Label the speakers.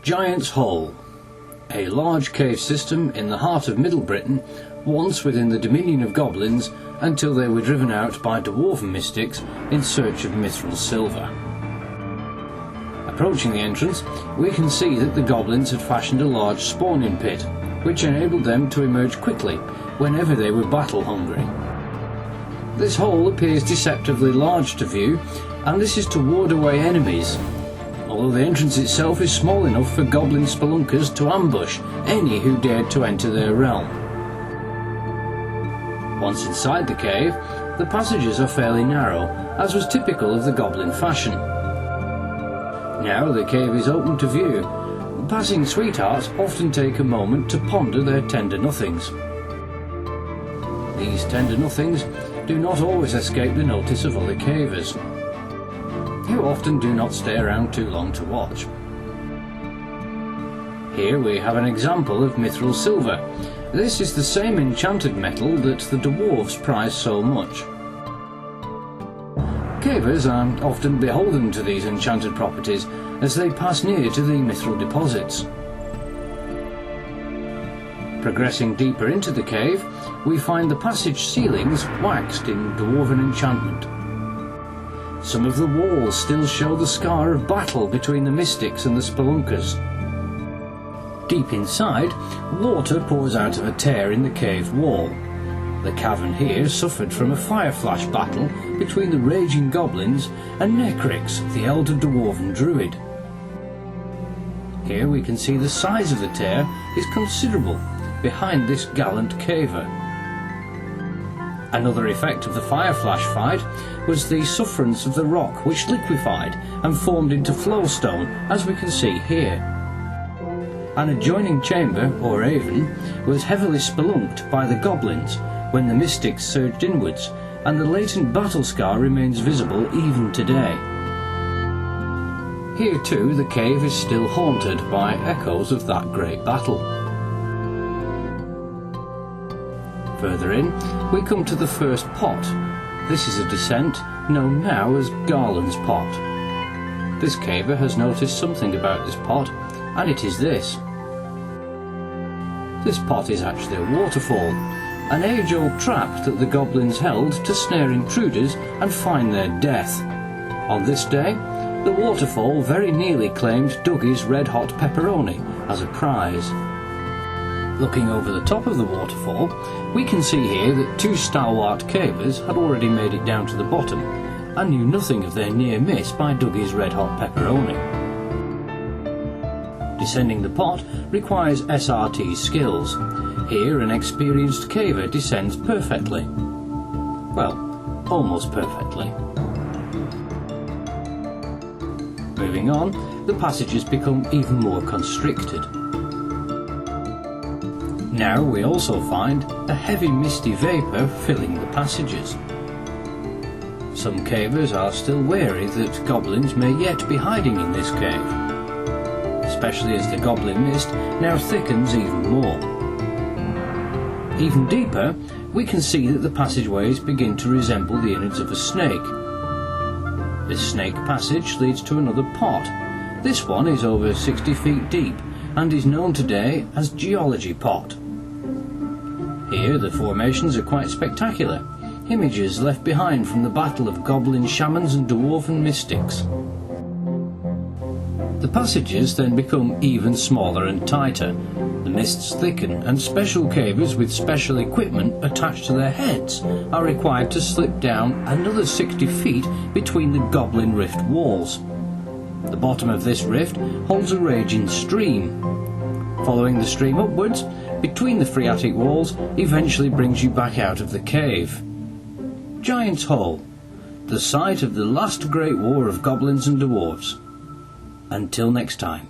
Speaker 1: Giant's Hole, a large cave system in the heart of Middle Britain, once within the dominion of goblins until they were driven out by dwarven mystics in search of mithril silver. Approaching the entrance, we can see that the goblins had fashioned a large spawning pit, which enabled them to emerge quickly whenever they were battle hungry. This hole appears deceptively large to view, and this is to ward away enemies, although the entrance itself is small enough for goblin spelunkers to ambush any who dared to enter their realm. Once inside the cave, the passages are fairly narrow, as was typical of the goblin fashion. Now the cave is open to view. Passing sweethearts often take a moment to ponder their tender nothings. These tender nothings do not always escape the notice of other cavers, who often do not stay around too long to watch. Here we have an example of mithril silver. This is the same enchanted metal that the dwarves prize so much. Cavers are often beholden to these enchanted properties as they pass near to the mithril deposits. Progressing deeper into the cave, we find the passage ceilings waxed in dwarven enchantment. Some of the walls still show the scar of battle between the mystics and the spelunkers. Deep inside, water pours out of a tear in the cave wall. The cavern here suffered from a fire flash battle between the raging goblins and Necrix, the elder dwarven druid. Here we can see the size of the tear is considerable behind this gallant caver. Another effect of the fire flash fight was the sufferance of the rock, which liquefied and formed into flowstone, as we can see here. An adjoining chamber, or haven, was heavily spelunked by the goblins when the mystics surged inwards, and the latent battle scar remains visible even today. Here too the cave is still haunted by echoes of that great battle. Further in, we come to the first pot. This is a descent known now as Garland's Pot. This caver has noticed something about this pot, and it is this. This pot is actually a waterfall, an age-old trap that the goblins held to snare intruders and find their death. On this day, the waterfall very nearly claimed Dougie's red-hot pepperoni as a prize. Looking over the top of the waterfall, we can see here that two stalwart cavers had already made it down to the bottom and knew nothing of their near miss by Dougie's red-hot pepperoni. Descending the pot requires SRT skills. Here an experienced caver descends perfectly. Well, almost perfectly. Moving on, the passages become even more constricted. Now we also find a heavy misty vapour filling the passages. Some cavers are still wary that goblins may yet be hiding in this cave, especially as the goblin mist now thickens even more. Even deeper, we can see that the passageways begin to resemble the innards of a snake. This snake passage leads to another pot. This one is over 60 feet deep and is known today as Geology Pot. Here the formations are quite spectacular, images left behind from the battle of goblin shamans and dwarven mystics. The passages then become even smaller and tighter. The mists thicken, and special cavers with special equipment attached to their heads are required to slip down another 60 feet between the goblin rift walls. The bottom of this rift holds a raging stream. Following the stream upwards, between the phreatic walls, eventually brings you back out of the cave. Giant's Hole, the site of the last great war of goblins and dwarves. Until next time.